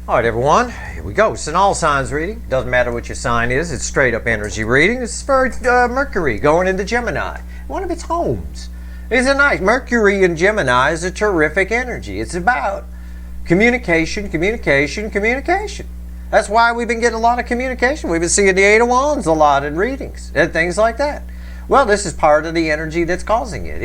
All right, everyone, here we go. It's an all signs reading. Doesn't matter what your sign is. It's straight up energy reading. It's for Mercury going into Gemini, one of its homes. It's a nice Mercury in Gemini is a terrific energy. It's about communication, communication, communication. That's why we've been getting a lot of communication. We've been seeing the Eight of Wands a lot in readings and things like that. Well, this is part of the energy that's causing it.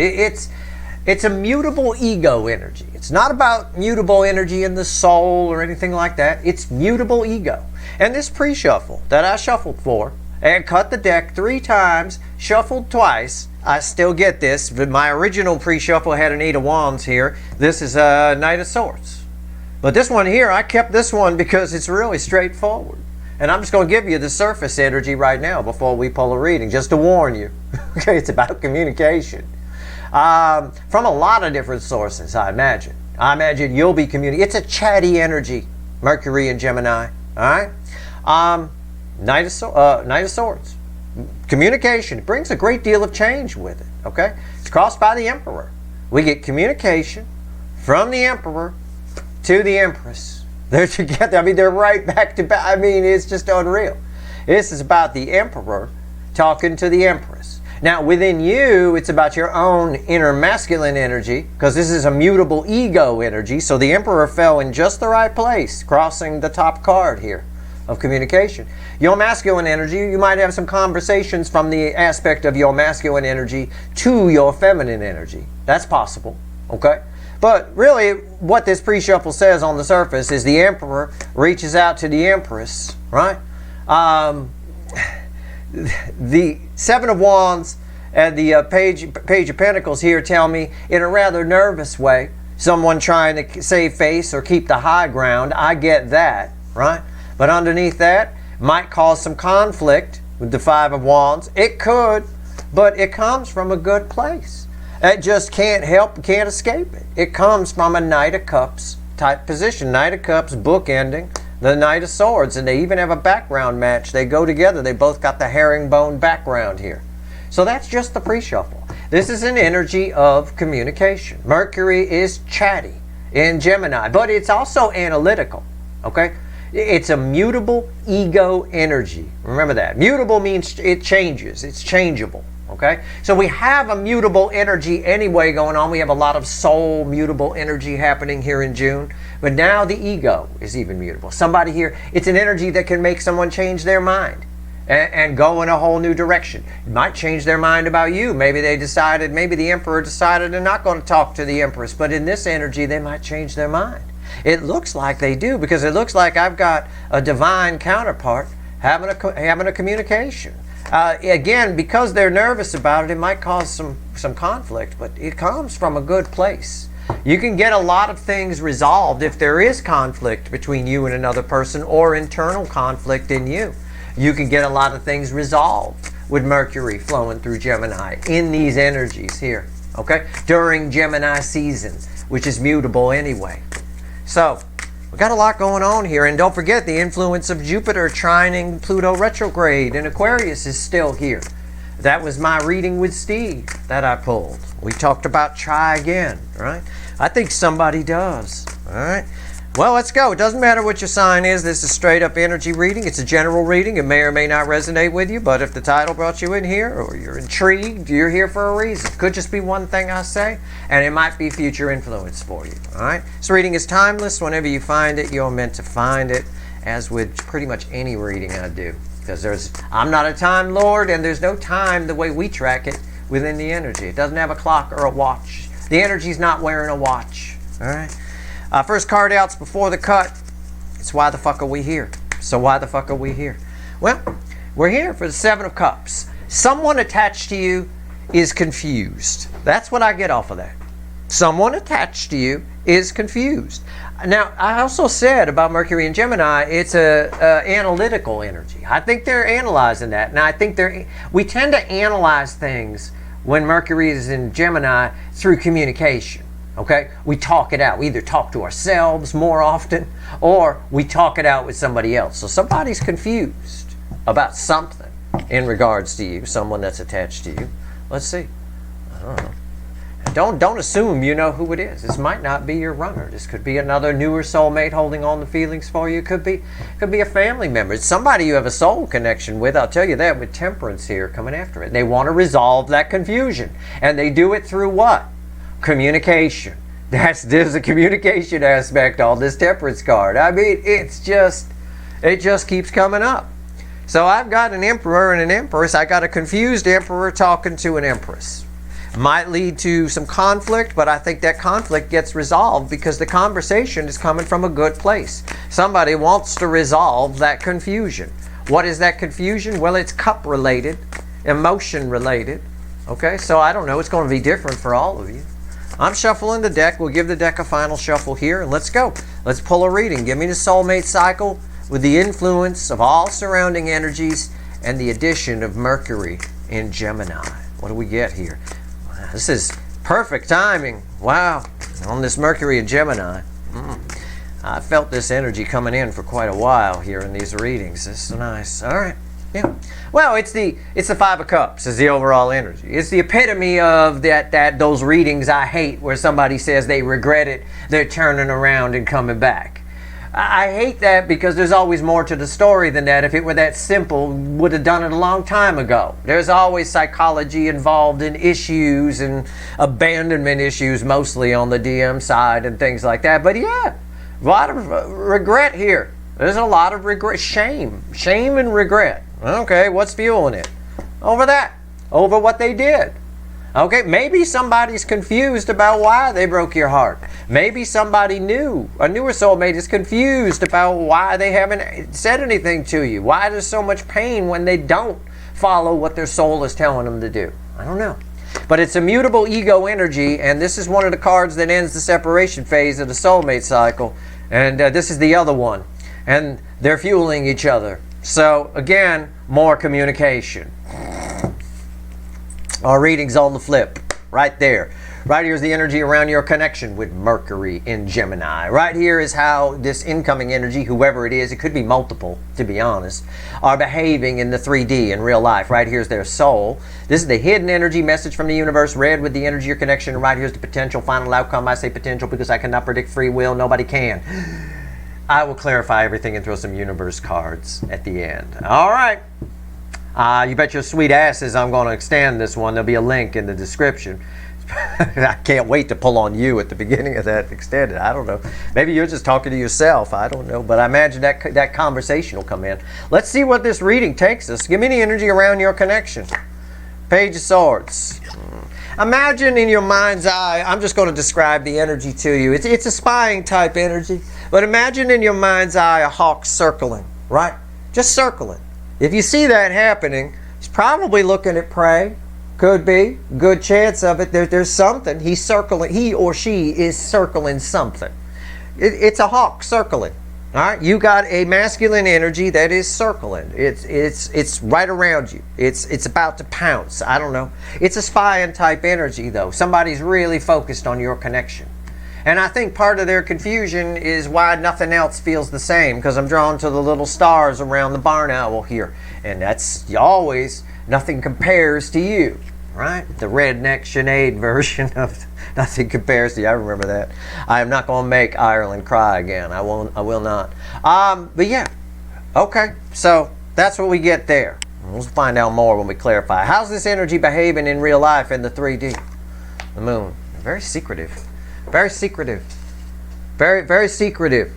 It's a mutable ego energy. It's not about mutable energy in the soul or anything like that. It's mutable ego. And this pre-shuffle that I shuffled for and cut the deck 3 times, shuffled twice, I still get this. But my original pre-shuffle had an Eight of Wands here. This is a Knight of Swords. But this one here, I kept this one because it's really straightforward. And I'm just going to give you the surface energy right now before we pull a reading, just to warn you. Okay, it's about communication. From a lot of different sources, I imagine. I imagine you'll be communicating. It's a chatty energy, Mercury and Gemini. All right? Knight of Swords. Communication. It brings a great deal of change with it. Okay? It's crossed by the Emperor. We get communication from the Emperor to the Empress. They're together. I mean, they're right back to back. I mean, it's just unreal. This is about the Emperor talking to the Empress. Now, within you, it's about your own inner masculine energy, because this is a mutable ego energy. So the Emperor fell in just the right place, crossing the top card here of communication. Your masculine energy, you might have some conversations from the aspect of your masculine energy to your feminine energy. That's possible, okay? But really, what this pre-shuffle says on the surface is the Emperor reaches out to the Empress, right? The Seven of Wands and the Page of Pentacles here tell me in a rather nervous way, someone trying to save face or keep the high ground. I get that, right? But underneath that might cause some conflict with the Five of Wands. It could, but it comes from a good place. It just can't escape it. It comes from a Knight of Cups type position. Knight of Cups bookending the Knight of Swords, and they even have a background match. They go together. They both got the herringbone background here. So that's just the pre-shuffle. This is an energy of communication. Mercury is chatty in Gemini, but it's also analytical, okay? It's a mutable ego energy. Remember that. Mutable means it changes. It's changeable, okay? So we have a mutable energy anyway going on. We have a lot of soul mutable energy happening here in June. But now the ego is even mutable. Somebody here, it's an energy that can make someone change their mind and go in a whole new direction. It might change their mind about you. Maybe the Emperor decided they're not going to talk to the Empress. But in this energy, they might change their mind. It looks like they do, because it looks like I've got a divine counterpart having a communication. Again, because they're nervous about it, it might cause some conflict, but it comes from a good place. You can get a lot of things resolved if there is conflict between you and another person, or internal conflict in you. You can get a lot of things resolved with Mercury flowing through Gemini in these energies here, okay? During Gemini season, which is mutable anyway. So, we've got a lot going on here. And don't forget, the influence of Jupiter trining Pluto retrograde in Aquarius is still here. That was my reading with Steve that I pulled. We talked about try again, right? I think somebody does, all right? Well, let's go. It doesn't matter what your sign is. This is straight up energy reading. It's a general reading. It may or may not resonate with you, but if the title brought you in here, or you're intrigued, you're here for a reason. It could just be one thing I say, and it might be future influence for you, all right? This reading is timeless. Whenever you find it, you're meant to find it, as with pretty much any reading I do. Because I'm not a time lord, and there's no time the way we track it within the energy. It doesn't have a clock or a watch. The energy's not wearing a watch, all right? First card out's before the cut. It's why the fuck are we here? So why the fuck are we here? Well, we're here for the Seven of Cups. Someone attached to you is confused. That's what I get off of that. Someone attached to you is confused. Now, I also said about Mercury and Gemini, it's a analytical energy. I think they're analyzing that. Now, I think we tend to analyze things when Mercury is in Gemini through communication. Okay? We talk it out. We either talk to ourselves more often, or we talk it out with somebody else. So somebody's confused about something in regards to you, someone that's attached to you. Let's see. I don't know. don't assume you know who it is. This might not be your runner. This could be another newer soulmate holding on the feelings for you. It could be a family member. It's somebody you have a soul connection with. I'll tell you that, with Temperance here coming after it. They want to resolve that confusion, and they do it through what? Communication. There's a communication aspect on this Temperance card. I mean, it just keeps coming up. So I've got an Emperor and an Empress. I got a confused Emperor talking to an Empress. Might lead to some conflict, but I think that conflict gets resolved because the conversation is coming from a good place. Somebody wants to resolve that confusion. What is that confusion? Well, it's cup related, emotion related. Okay, so I don't know. It's going to be different for all of you. I'm shuffling the deck. We'll give the deck a final shuffle here, and let's go. Let's pull a reading. Give me the soulmate cycle with the influence of all surrounding energies and the addition of Mercury in Gemini. What do we get here? This is perfect timing. Wow. On this Mercury in Gemini. I felt this energy coming in for quite a while here in these readings. This is nice. All right. Yeah. Well, it's the Five of Cups is the overall energy. It's the epitome of those readings I hate where somebody says they regret it, they're turning around and coming back. I hate that because there's always more to the story than that. If it were that simple, would have done it a long time ago. There's always psychology involved in issues and abandonment issues, mostly on the DM side and things like that. But yeah, a lot of regret here. There's a lot of regret, shame and regret. Okay, what's fueling it? Over what they did. Okay, maybe somebody's confused about why they broke your heart. Maybe somebody new, a newer soulmate, is confused about why they haven't said anything to you. Why there's so much pain when they don't follow what their soul is telling them to do. I don't know. But it's a mutable ego energy, and this is one of the cards that ends the separation phase of the soulmate cycle. And this is the other one. And they're fueling each other. So, again, more communication. Our reading's on the flip, right there. Right here is the energy around your connection with Mercury in Gemini. Right here is how this incoming energy, whoever it is, it could be multiple, to be honest, are behaving in the 3D in real life. Right here is their soul. This is the hidden energy message from the universe, read with the energy your connection. And right here is the potential final outcome. I say potential because I cannot predict free will. Nobody can. I will clarify everything and throw some universe cards at the end. All right. You bet your sweet asses I'm going to extend this one. There'll be a link in the description. I can't wait to pull on you at the beginning of that extended. I don't know. Maybe you're just talking to yourself. I don't know. But I imagine that conversation will come in. Let's see what this reading takes us. Give me the energy around your connection. Page of Swords. Imagine in your mind's eye, I'm just going to describe the energy to you. It's a spying type energy. But imagine in your mind's eye a hawk circling, right? Just circling. If you see that happening, he's probably looking at prey. Could be. Good chance of it. There's something. He's circling. He or she is circling something. It's a hawk circling. All right? You got a masculine energy that is circling. It's right around you. It's about to pounce. I don't know. It's a spying type energy, though. Somebody's really focused on your connection. And I think part of their confusion is why nothing else feels the same, because I'm drawn to the little stars around the barn owl here. And that's always, nothing compares to you, right? The redneck Sinead version of nothing compares to you. I remember that. I am not going to make Ireland cry again. I will not. But yeah, okay. So that's what we get there. We'll find out more when we clarify. How's this energy behaving in real life in the 3D? The moon. Very secretive. Very secretive. Very, very secretive.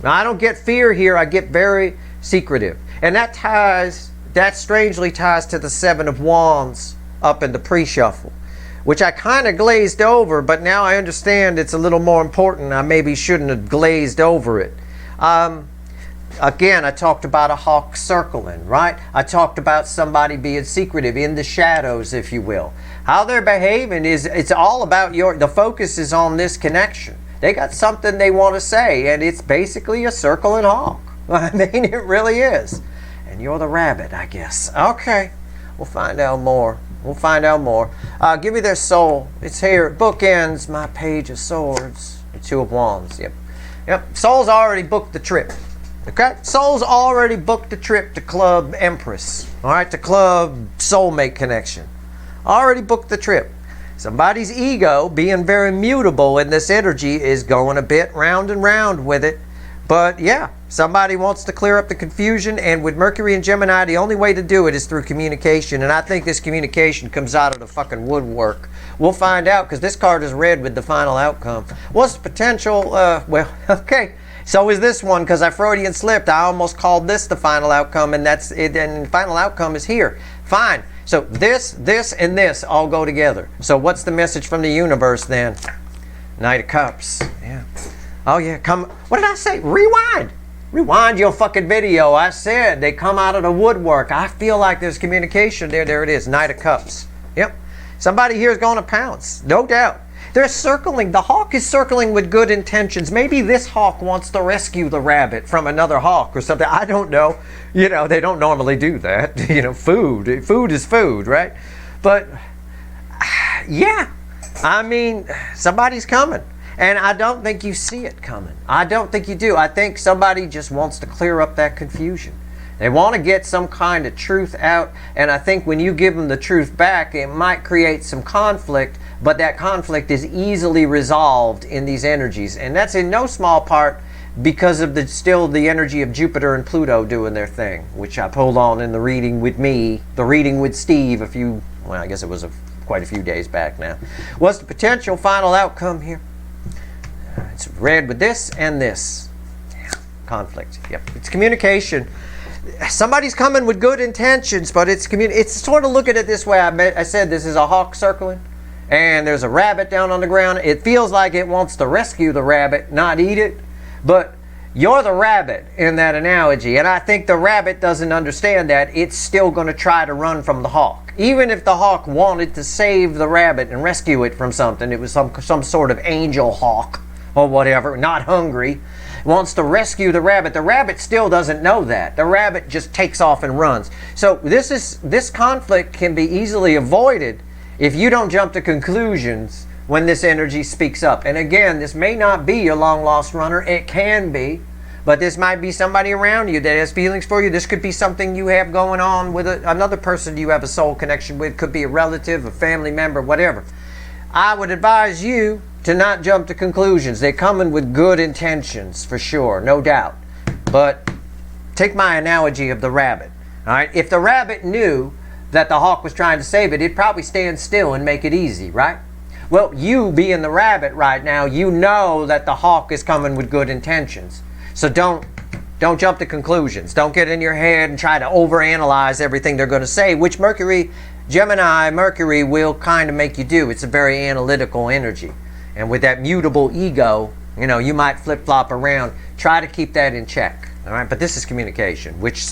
Now, I don't get fear here. I get very secretive. And that strangely ties to the Seven of Wands up in the pre-shuffle, which I kind of glazed over, but now I understand it's a little more important. I maybe shouldn't have glazed over it. Again, I talked about a hawk circling, right? I talked about somebody being secretive, in the shadows, if you will. How they're behaving is, it's all about the focus is on this connection. They got something they want to say, and it's basically a circling hawk. I mean, it really is. And you're the rabbit, I guess. Okay, we'll find out more. We'll find out more. Give me their soul. It's here. Bookends my Page of Swords. The Two of Wands. Yep. Soul's already booked the trip. Okay? Soul's already booked the trip to Club Empress. All right? To Club Soulmate Connection. Already booked the trip. Somebody's ego, being very mutable in this energy, is going a bit round and round with it. But yeah, somebody wants to clear up the confusion, and with Mercury and Gemini, the only way to do it is through communication, and I think this communication comes out of the fucking woodwork. We'll find out, because this card is red with the final outcome. What's the potential? Well, okay. So is this one, because I Freudian slipped. I almost called this the final outcome, and that's it. And the final outcome is here. Fine. So this, and this all go together. So what's the message from the universe then? Knight of Cups. Yeah. Oh yeah. Come. What did I say? Rewind. Rewind your fucking video. I said they come out of the woodwork. I feel like there's communication there. There it is. Knight of Cups. Yep. Somebody here is going to pounce. No doubt. They're circling. The hawk is circling with good intentions. Maybe this hawk wants to rescue the rabbit from another hawk or something. I don't know. You know, they don't normally do that. You know, food. Food is food, right? But, yeah. I mean, somebody's coming. And I don't think you see it coming. I don't think you do. I think somebody just wants to clear up that confusion. They want to get some kind of truth out, and I think when you give them the truth back, it might create some conflict, but that conflict is easily resolved in these energies. And that's in no small part because of still the energy of Jupiter and Pluto doing their thing, which I pulled on in the reading with me, the reading with Steve I guess it was quite a few days back now. What's the potential final outcome here? It's red with this and this. Yeah, conflict. Yep, it's communication. Somebody's coming with good intentions, but it's sort of look at it this way. I said this is a hawk circling, and there's a rabbit down on the ground. It feels like it wants to rescue the rabbit, not eat it. But you're the rabbit in that analogy, and I think the rabbit doesn't understand that. It's still going to try to run from the hawk. Even if the hawk wanted to save the rabbit and rescue it from something, it was some sort of angel hawk or whatever, not hungry, wants to rescue the rabbit still doesn't know that. The rabbit just takes off and runs. So this conflict can be easily avoided if you don't jump to conclusions when this energy speaks up. And again, this may not be your long lost runner. It can be, but this might be somebody around you that has feelings for you. This could be something you have going on with another person you have a soul connection with. Could be a relative, a family member, whatever. I would advise you to not jump to conclusions. They're coming with good intentions, for sure, no doubt. But take my analogy of the rabbit. All right, if the rabbit knew that the hawk was trying to save it, it'd probably stand still and make it easy, right? Well, you being the rabbit right now, you know that the hawk is coming with good intentions. So don't jump to conclusions. Don't get in your head and try to overanalyze everything they're going to say, which Gemini Mercury will kind of make you do. It's a very analytical energy. And with that mutable ego, you know, you might flip-flop around. Try to keep that in check. All right, but this is communication, which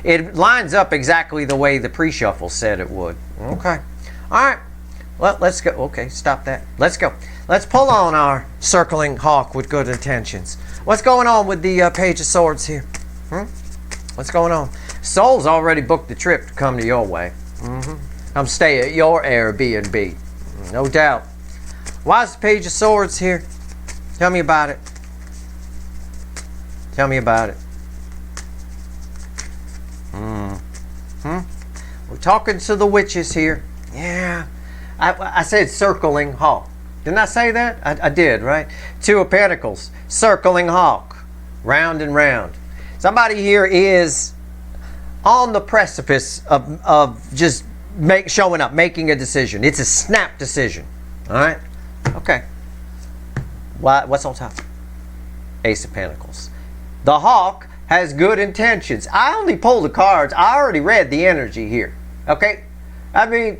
it lines up exactly the way the pre-shuffle said it would. Okay. All right. Well, let's go. Okay, stop that. Let's go. Let's pull on our circling hawk with good intentions. What's going on with the Page of Swords here? What's going on? Soul's already booked the trip to come to your way. Come stay at your Airbnb. No doubt. Why is the Page of Swords here? Tell me about it. Tell me about it. We're talking to the witches here. Yeah. I said circling hawk. Didn't I say that? I did, right? Two of Pentacles. Circling hawk. Round and round. Somebody here is on the precipice of just showing up, making a decision. It's a snap decision. All right? Okay. What's on top? Ace of Pentacles. The hawk has good intentions. I only pulled the cards. I already read the energy here. Okay? I mean,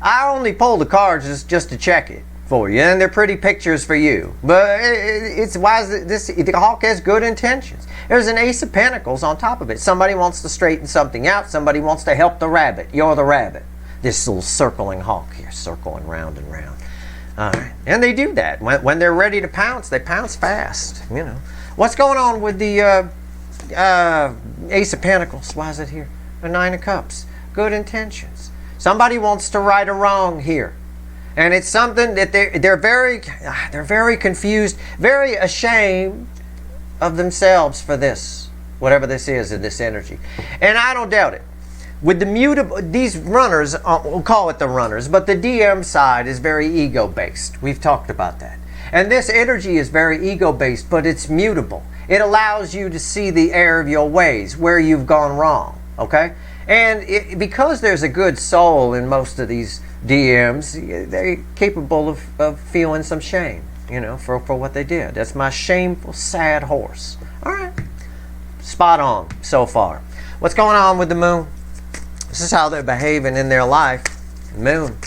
I only pulled the cards just to check it for you, and they're pretty pictures for you. But it's why is this? The hawk has good intentions. There's an Ace of Pentacles on top of it. Somebody wants to straighten something out. Somebody wants to help the rabbit. You're the rabbit. This little circling hawk here, circling round and round. All right. And they do that. When they're ready to pounce, they pounce fast. You know. What's going on with the Ace of Pentacles? Why is it here? The Nine of Cups. Good intentions. Somebody wants to right a wrong here. And it's something that they're very confused, very ashamed of themselves for this, whatever this is in this energy. And I don't doubt it. With the mutable, these runners, we'll call it the runners, but the DM side is very ego-based. We've talked about that. And this energy is very ego-based, but it's mutable. It allows you to see the error of your ways, where you've gone wrong, okay? And because there's a good soul in most of these DMs, they're capable of feeling some shame, for what they did. That's my shameful, sad horse. All right. Spot on so far. What's going on with the moon? This is how they're behaving in their life. Moon.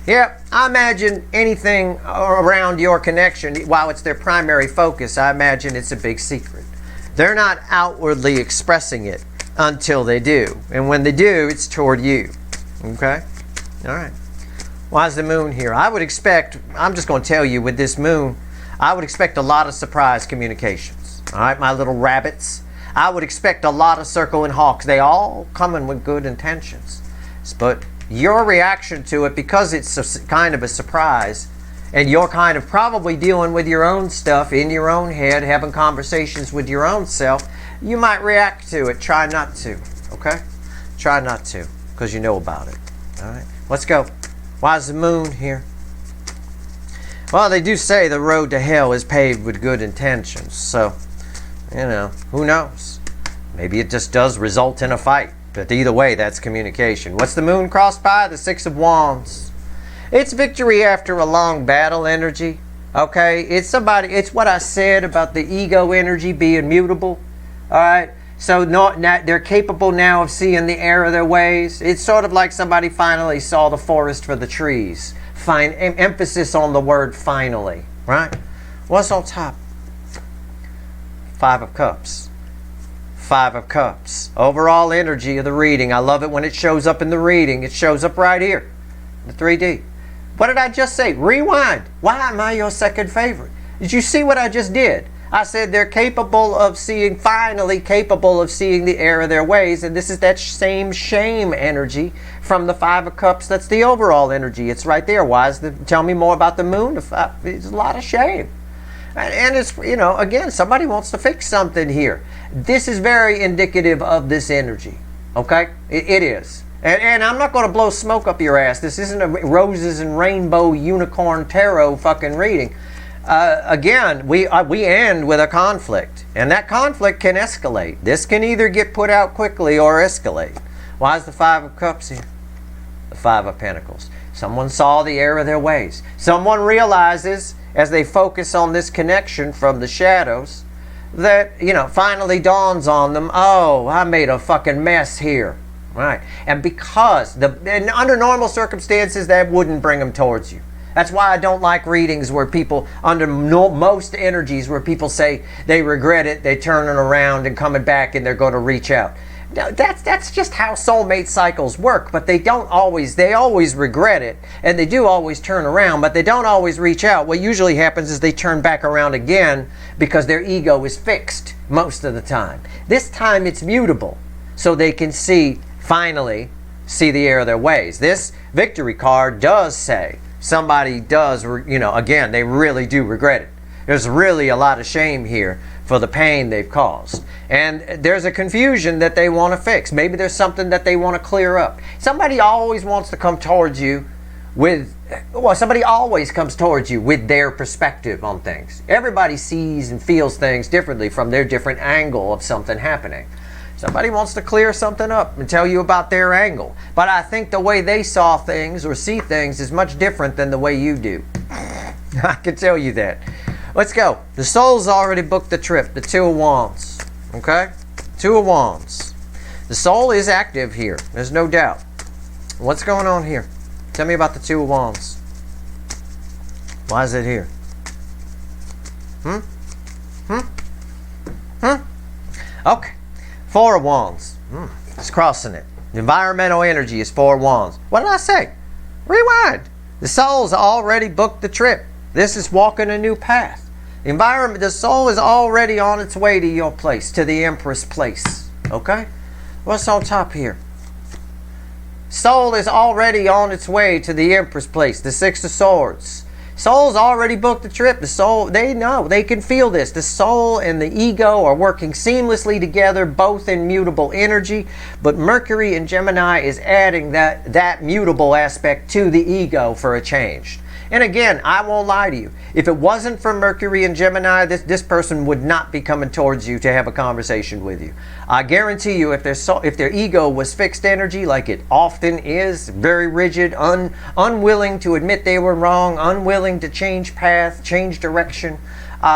Yeah, I imagine anything around your connection, while it's their primary focus, I imagine it's a big secret. They're not outwardly expressing it until they do. And when they do, it's toward you. Okay? All right. Why is the moon here? I would expect, I'm just going to tell you with this moon, I would expect a lot of surprise communications. All right, my little rabbits. I would expect a lot of circling hawks. They all coming with good intentions. But your reaction to it, because it's kind of a surprise, and you're kind of probably dealing with your own stuff in your own head, having conversations with your own self, you might react to it. Try not to, okay? Try not to, because you know about it. All right, let's go. Why is the moon here? Well, they do say the road to hell is paved with good intentions, so who knows? Maybe it just does result in a fight. But either way, that's communication. What's the moon crossed by? The Six of Wands. It's victory after a long battle energy. Okay? It's what I said about the ego energy being mutable. Alright? So they're capable now of seeing the error of their ways. It's sort of like somebody finally saw the forest for the trees. Emphasis on the word finally. Right? What's on top? Five of Cups. Five of Cups. Overall energy of the reading. I love it when it shows up in the reading. It shows up right here. The 3D. What did I just say? Rewind. Why am I your second favorite? Did you see what I just did? I said they're capable of seeing, finally capable of seeing the error of their ways. And this is that same shame energy from the Five of Cups. That's the overall energy. It's right there. Tell me more about the moon. There's a lot of shame. And it's, again, somebody wants to fix something here. This is very indicative of this energy. Okay? It is. And I'm not going to blow smoke up your ass. This isn't a roses and rainbow unicorn tarot fucking reading. Again, we end with a conflict. And that conflict can escalate. This can either get put out quickly or escalate. Why is the Five of Cups here? The Five of Pentacles. Someone saw the error of their ways. Someone realizes, as they focus on this connection from the shadows, that, finally dawns on them, oh, I made a fucking mess here. Right. And because, and under normal circumstances, that wouldn't bring them towards you. That's why I don't like readings where people, under most energies, where people say they regret it, they turn it around and coming back and they're going to reach out. Now, that's just how soulmate cycles work, but they always regret it, and they do always turn around, but they don't always reach out. What usually happens is they turn back around again because their ego is fixed most of the time. This time it's mutable, so they can finally see the error of their ways. This victory card does say somebody does, again, they really do regret it. There's really a lot of shame here for the pain they've caused. And there's a confusion that they want to fix. Maybe there's something that they want to clear up. Somebody always wants to come towards you somebody always comes towards you with their perspective on things. Everybody sees and feels things differently from their different angle of something happening. Somebody wants to clear something up and tell you about their angle. But I think the way they saw things or see things is much different than the way you do. I can tell you that. Let's go. The soul's already booked the trip. The Two of Wands. Okay? Two of Wands. The soul is active here. There's no doubt. What's going on here? Tell me about the Two of Wands. Why is it here? Okay. Four of Wands. It's crossing it. The environmental energy is Four of Wands. What did I say? Rewind. The soul's already booked the trip. This is walking a new path. The soul is already on its way to your place, to the Empress place. Okay? What's on top here? Soul is already on its way to the Empress place, the Six of Swords. Soul's already booked the trip. The soul, they know, they can feel this. The soul and the ego are working seamlessly together, both in mutable energy. But Mercury and Gemini is adding that mutable aspect to the ego for a change. And again, I won't lie to you. If it wasn't for Mercury and Gemini, this person would not be coming towards you to have a conversation with you. I guarantee you, if their ego was fixed energy, like it often is, very rigid, unwilling to admit they were wrong, unwilling to change path, change direction,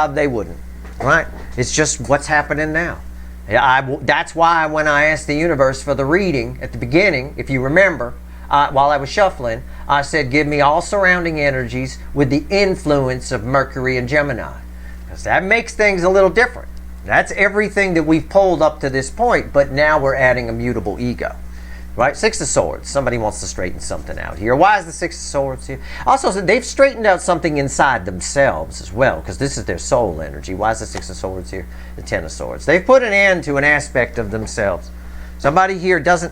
they wouldn't. Right? It's just what's happening now. That's why when I asked the universe for the reading at the beginning, if you remember, while I was shuffling, I said, give me all surrounding energies with the influence of Mercury and Gemini. Because that makes things a little different. That's everything that we've pulled up to this point, but now we're adding a mutable ego. Right? Six of Swords. Somebody wants to straighten something out here. Why is the Six of Swords here? Also, they've straightened out something inside themselves as well, because this is their soul energy. Why is the Six of Swords here? The Ten of Swords. They've put an end to an aspect of themselves. Somebody here, there's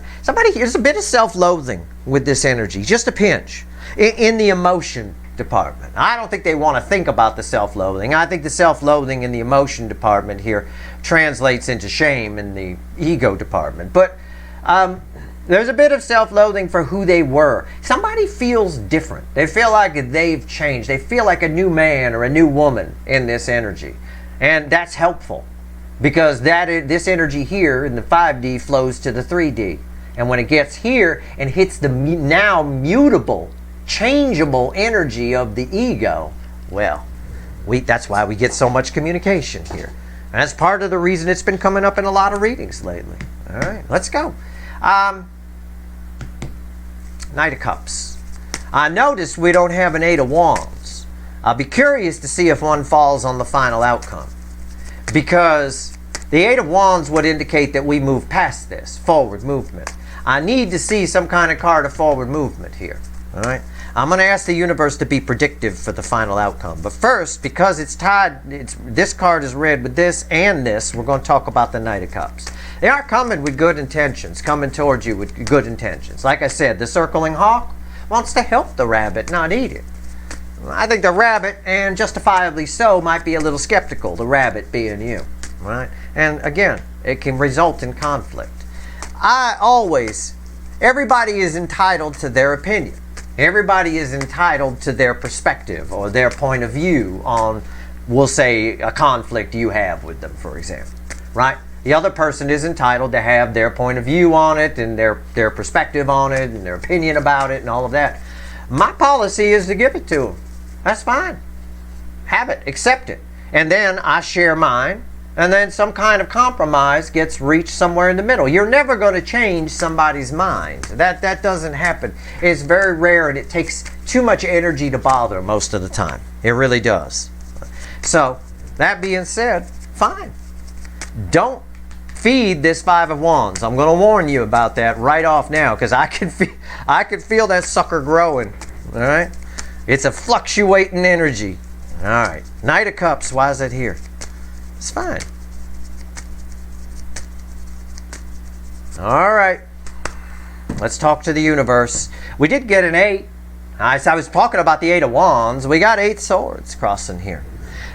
a bit of self-loathing with this energy, just a pinch, in the emotion department. I don't think they want to think about the self-loathing. I think the self-loathing in the emotion department here translates into shame in the ego department. But there's a bit of self-loathing for who they were. Somebody feels different. They feel like they've changed. They feel like a new man or a new woman in this energy. And that's helpful. Because this energy here in the 5D flows to the 3D. And when it gets here and hits the now mutable, changeable energy of the ego, well, that's why we get so much communication here. And that's part of the reason it's been coming up in a lot of readings lately. All right, let's go. Knight of Cups. I noticed we don't have an Eight of Wands. I'll be curious to see if one falls on the final outcome. Because the Eight of Wands would indicate that we move past this, forward movement. I need to see some kind of card of forward movement here. All right? I'm going to ask the universe to be predictive for the final outcome. But first, because it's tied, this card is read with this and this, we're going to talk about the Knight of Cups. They are coming with good intentions, coming towards you with good intentions. Like I said, the circling hawk wants to help the rabbit, not eat it. I think the rabbit, and justifiably so, might be a little skeptical, the rabbit being you, right? And again, it can result in conflict. Everybody is entitled to their opinion. Everybody is entitled to their perspective or their point of view on, we'll say, a conflict you have with them, for example, right? The other person is entitled to have their point of view on it and their perspective on it and their opinion about it and all of that. My policy is to give it to them. That's fine. Have it. Accept it. And then I share mine. And then some kind of compromise gets reached somewhere in the middle. You're never going to change somebody's mind. That doesn't happen. It's very rare, and it takes too much energy to bother most of the time. It really does. So, that being said, fine. Don't feed this Five of Wands. I'm going to warn you about that right off now, because I could feel that sucker growing. All right? It's a fluctuating energy. All right. Knight of Cups. Why is it here? It's fine. All right. Let's talk to the universe. We did get an 8. I was talking about the 8 of Wands. We got 8 swords crossing here.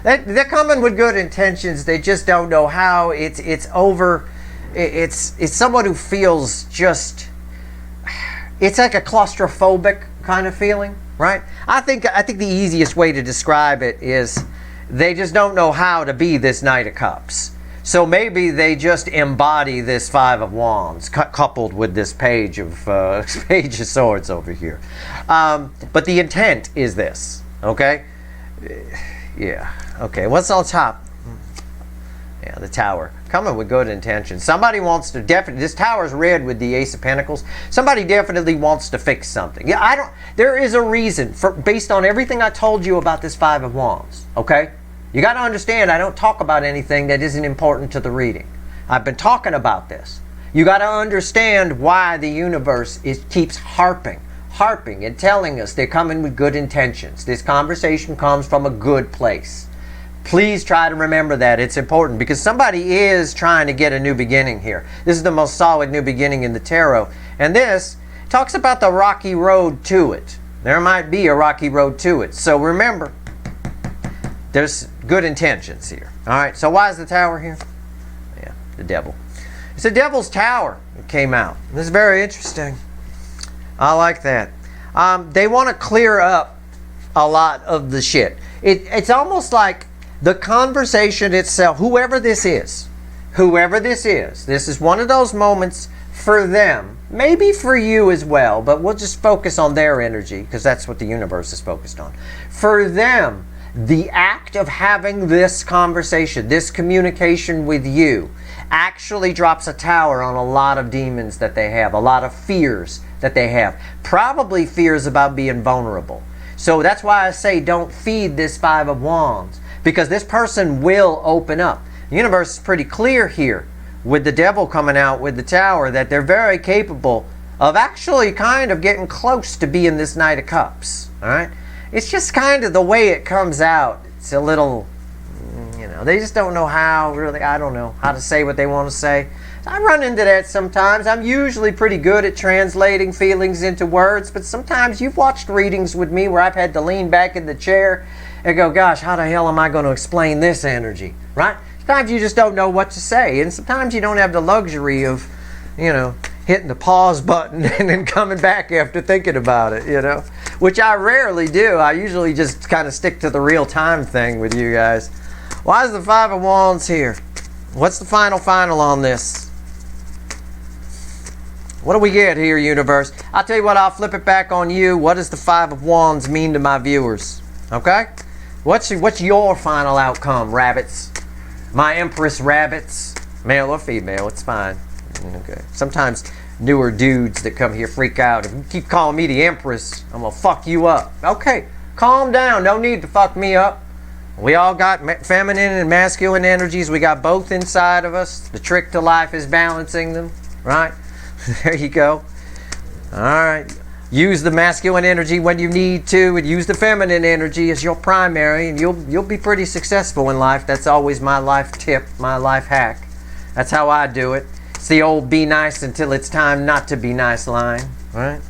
They're coming with good intentions. They just don't know how. It's someone who feels just, it's like a claustrophobic kind of feeling, right? I think the easiest way to describe it is they just don't know how to be this Knight of Cups. So maybe they just embody this Five of Wands coupled with this Page of Swords over here. But the intent is this, okay? Yeah, okay. What's on top? Yeah, the Tower. Coming with good intentions. Somebody wants to this Tower's red with the Ace of Pentacles. Somebody definitely wants to fix something. Yeah, there is a reason based on everything I told you about this Five of Wands, okay? You got to understand, I don't talk about anything that isn't important to the reading. I've been talking about this. You got to understand why the universe keeps harping and telling us they're coming with good intentions. This conversation comes from a good place. Please try to remember that. It's important because somebody is trying to get a new beginning here. This is the most solid new beginning in the tarot. And this talks about the rocky road to it. There might be a rocky road to it. So remember, there's good intentions here. All right, so why is the tower here? Yeah, the devil. It's the devil's tower that came out. This is very interesting. I like that. They want to clear up a lot of the shit. It's almost like the conversation itself, whoever this is, this is one of those moments for them, maybe for you as well, but we'll just focus on their energy because that's what the universe is focused on. For them, the act of having this conversation, this communication with you, actually drops a tower on a lot of demons that they have, a lot of fears that they have, probably fears about being vulnerable. So that's why I say don't feed this Five of Wands, because this person will open up. The universe is pretty clear here with the devil coming out with the tower that they're very capable of actually kind of getting close to being this Knight of Cups. All right? It's just kind of the way it comes out. It's a little, you know, they just don't know how, really, I don't know how to say what they want to say. I run into that sometimes. I'm usually pretty good at translating feelings into words, but sometimes you've watched readings with me where I've had to lean back in the chair and go, gosh, how the hell am I going to explain this energy, right? Sometimes you just don't know what to say, and sometimes you don't have the luxury of, you know, hitting the pause button and then coming back after thinking about it, you know, which I rarely do. I usually just kind of stick to the real time thing with you guys. Why is the Five of Wands here? What's the final on this? What do we get here, universe? I'll tell you what, I'll flip it back on you. What does the Five of Wands mean to my viewers? Okay? What's your final outcome, rabbits? My Empress rabbits? Male or female, it's fine. Okay. Sometimes newer dudes that come here freak out. If you keep calling me the Empress, I'm gonna fuck you up. Okay, calm down. No need to fuck me up. We all got feminine and masculine energies. We got both inside of us. The trick to life is balancing them, right? There you go. All right. Use the masculine energy when you need to, and use the feminine energy as your primary, and you'll be pretty successful in life. That's always my life tip, my life hack. That's how I do it. It's the old be nice until it's time not to be nice line. All right?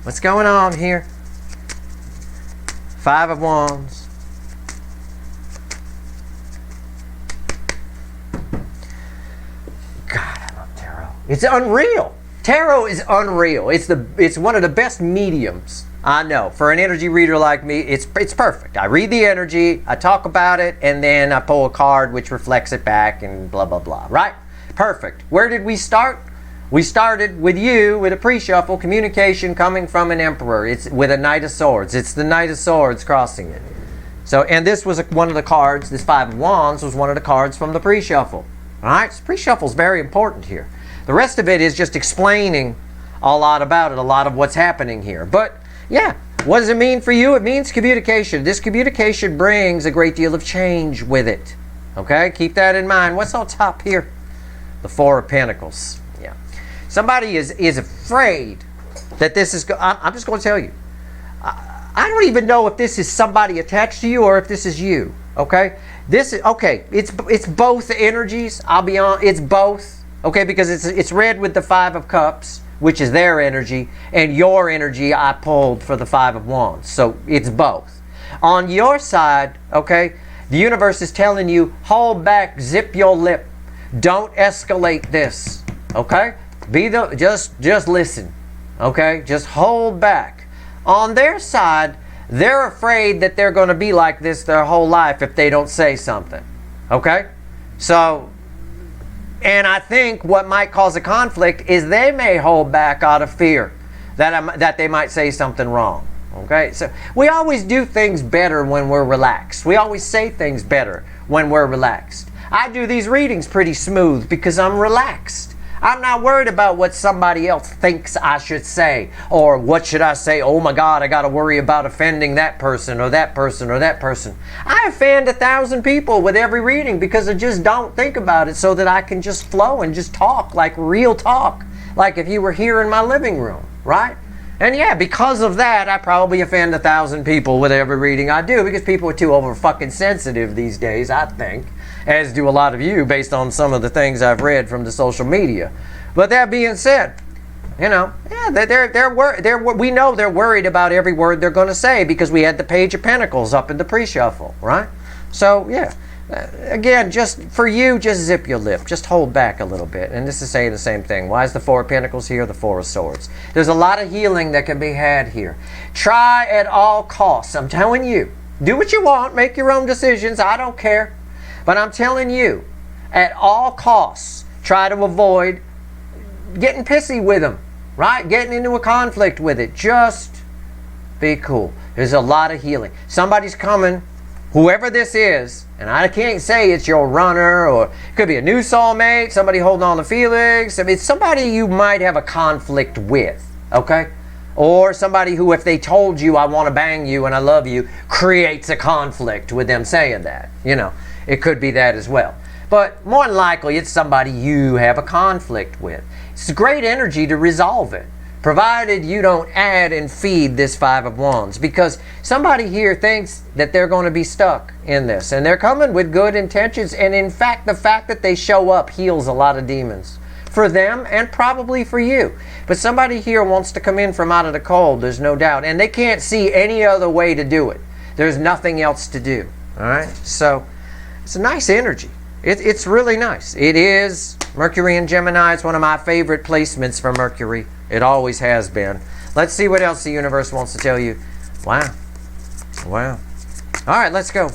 What's going on here? Five of Wands. God, I love tarot. It's unreal. Tarot is unreal. It's one of the best mediums I know. For an energy reader like me, it's perfect. I read the energy, I talk about it, and then I pull a card which reflects it back and blah, blah, blah. Right? Perfect. Where did we start? We started with you with a pre-shuffle communication coming from an Emperor. It's with a Knight of Swords. It's the Knight of Swords crossing it. So, and this was one of the cards, this Five of Wands was one of the cards from the pre-shuffle. All right? So pre-shuffle is very important here. The rest of it is just explaining a lot about it, a lot of what's happening here. But, yeah, what does it mean for you? It means communication. This communication brings a great deal of change with it. Okay? Keep that in mind. What's on top here? The Four of Pentacles. Yeah. Somebody is afraid that this is... I'm just going to tell you. I don't even know if this is somebody attached to you or if this is you. Okay? This is... Okay. It's both energies. I'll be on... It's both. Okay, because it's read with the Five of Cups, which is their energy, and your energy I pulled for the Five of Wands. So it's both. On your side, okay, the universe is telling you, hold back, zip your lip. Don't escalate this. Okay? Just listen. Okay? Just hold back. On their side, they're afraid that they're going to be like this their whole life if they don't say something. Okay? So... And I think what might cause a conflict is they may hold back out of fear that they might say something wrong. Okay? So we always do things better when we're relaxed. We always say things better when we're relaxed. I do these readings pretty smooth because I'm relaxed. I'm not worried about what somebody else thinks I should say, or what should I say. Oh my God, I got to worry about offending that person or that person or that person. I offend 1,000 people with every reading because I just don't think about it, so that I can just flow and just talk like real talk, like if you were here in my living room, right? And yeah, because of that, I probably offend 1,000 people with every reading I do, because people are too over fucking sensitive these days, I think. As do a lot of you, based on some of the things I've read from the social media. But that being said, You know, yeah, we know they're worried about every word they're going to say because we had the Page of Pentacles up in the pre-shuffle, right? So, yeah. Again, just for you, just zip your lip. Just hold back a little bit. And this is saying the same thing. Why is the Four of Pentacles here? The Four of Swords. There's a lot of healing that can be had here. Try at all costs. I'm telling you. Do what you want. Make your own decisions. I don't care. But I'm telling you, at all costs, try to avoid getting pissy with them. Right? Getting into a conflict with it. Just be cool. There's a lot of healing. Somebody's coming, whoever this is, and I can't say it's your runner, or it could be a new soulmate, somebody holding on to feelings. I mean, it's somebody you might have a conflict with, okay? Or somebody who, if they told you, I want to bang you and I love you, creates a conflict with them saying that. You know, it could be that as well. But more than likely, it's somebody you have a conflict with. It's great energy to resolve it, provided you don't add and feed this Five of Wands, because somebody here thinks that they're going to be stuck in this, and they're coming with good intentions, and in fact, the fact that they show up heals a lot of demons for them and probably for you. But somebody here wants to come in from out of the cold, there's no doubt, and they can't see any other way to do it. There's nothing else to do, all right? So it's a nice energy. It's really nice. It is Mercury and Gemini. It's one of my favorite placements for Mercury. It always has been. Let's see what else the universe wants to tell you. Wow. Wow. All right, let's go.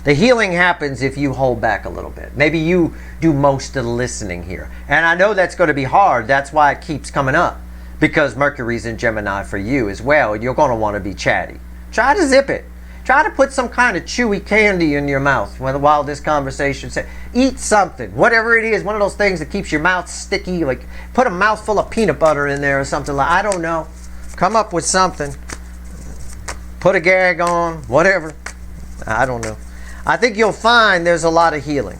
The healing happens if you hold back a little bit. Maybe you do most of the listening here. And I know that's going to be hard. That's why it keeps coming up. Because Mercury's in Gemini for you as well. You're going to want to be chatty. Try to zip it. Try to put some kind of chewy candy in your mouth while this conversation says. Eat something, whatever it is, one of those things that keeps your mouth sticky, like put a mouthful of peanut butter in there or something like, I don't know. Come up with something. Put a gag on, whatever. I don't know. I think you'll find there's a lot of healing.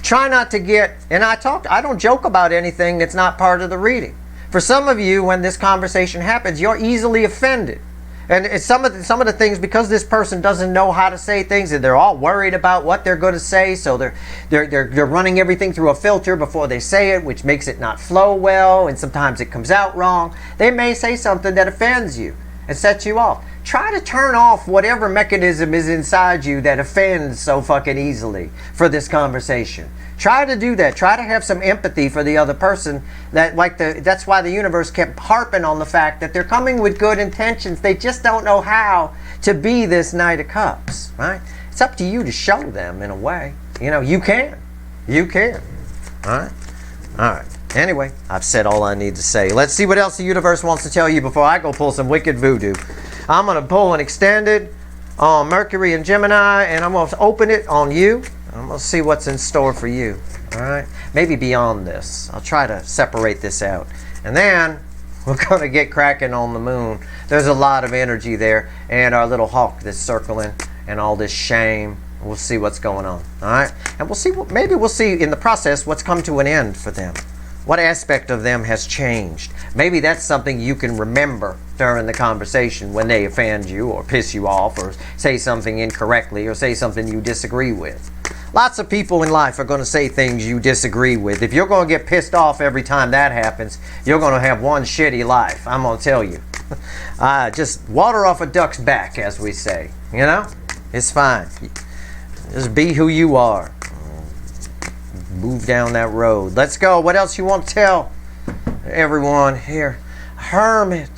Try not to get, and I don't joke about anything that's not part of the reading. For some of you, when this conversation happens, you're easily offended. And it's some of the things, because this person doesn't know how to say things, and they're all worried about what they're going to say, so they're running everything through a filter before they say it, which makes it not flow well, and sometimes it comes out wrong. They may say something that offends you and sets you off. Try to turn off whatever mechanism is inside you that offends so fucking easily for this conversation. Try to do that. Try to have some empathy for the other person. That's why the universe kept harping on the fact that they're coming with good intentions. They just don't know how to be this Knight of Cups, right? It's up to you to show them in a way. You know, you can. You can. All right? All right. Anyway, I've said all I need to say. Let's see what else the universe wants to tell you before I go pull some wicked voodoo. I'm going to pull an extended on Mercury and Gemini, and I'm going to open it on you. I'm going to see what's in store for you. All right? Maybe beyond this. I'll try to separate this out. And then we're going to get cracking on the moon. There's a lot of energy there. And our little hawk that's circling and all this shame. We'll see what's going on. All right? And we'll see, maybe we'll see in the process what's come to an end for them. What aspect of them has changed? Maybe that's something you can remember during the conversation when they offend you or piss you off or say something incorrectly or say something you disagree with. Lots of people in life are going to say things you disagree with. If you're going to get pissed off every time that happens, you're going to have one shitty life. I'm going to tell you. Just water off a duck's back, as we say. You know? It's fine. Just be who you are. Move down that road. Let's go. What else you want to tell everyone here? Hermit.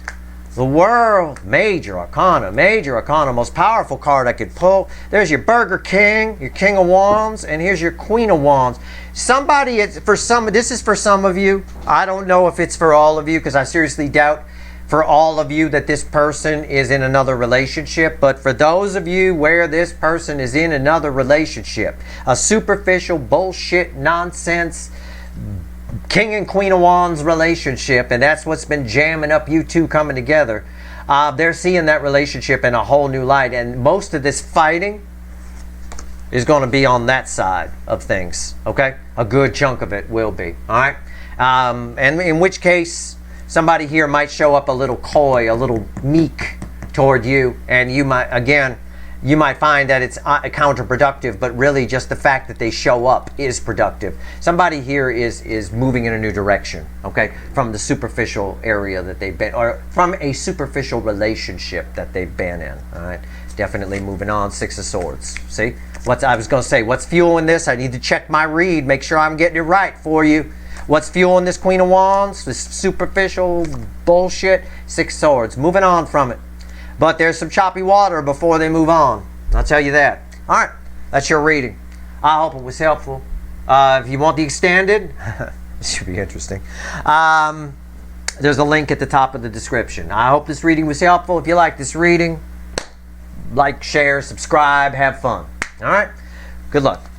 The World. Major Arcana. Major Arcana. Most powerful card I could pull. There's your Burger King. Your King of Wands. And here's your Queen of Wands. Somebody, this is for some of you. I don't know if it's for all of you, because I seriously doubt for all of you that this person is in another relationship. But for those of you where this person is in another relationship, a superficial bullshit nonsense King and Queen of Wands relationship, and that's what's been jamming up you two coming together, they're seeing that relationship in a whole new light, and most of this fighting is going to be on that side of things. Okay, a good chunk of it will be. All right, and in which case somebody here might show up a little coy, a little meek toward you, and you might, again, you might find that it's counterproductive, but really just the fact that they show up is productive. Somebody here is moving in a new direction, okay, from the superficial area that they've been, or from a superficial relationship that they've been in. All right, definitely moving on. Six of Swords. See, I was going to say, what's fueling this? I need to check my read, make sure I'm getting it right for you. What's fueling this Queen of Wands? This superficial bullshit? Six Swords. Moving on from it. But there's some choppy water before they move on. I'll tell you that. All right, that's your reading. I hope it was helpful. If you want the extended, it should be interesting. There's a link at the top of the description. I hope this reading was helpful. If you like this reading, like, share, subscribe, have fun. All right? Good luck.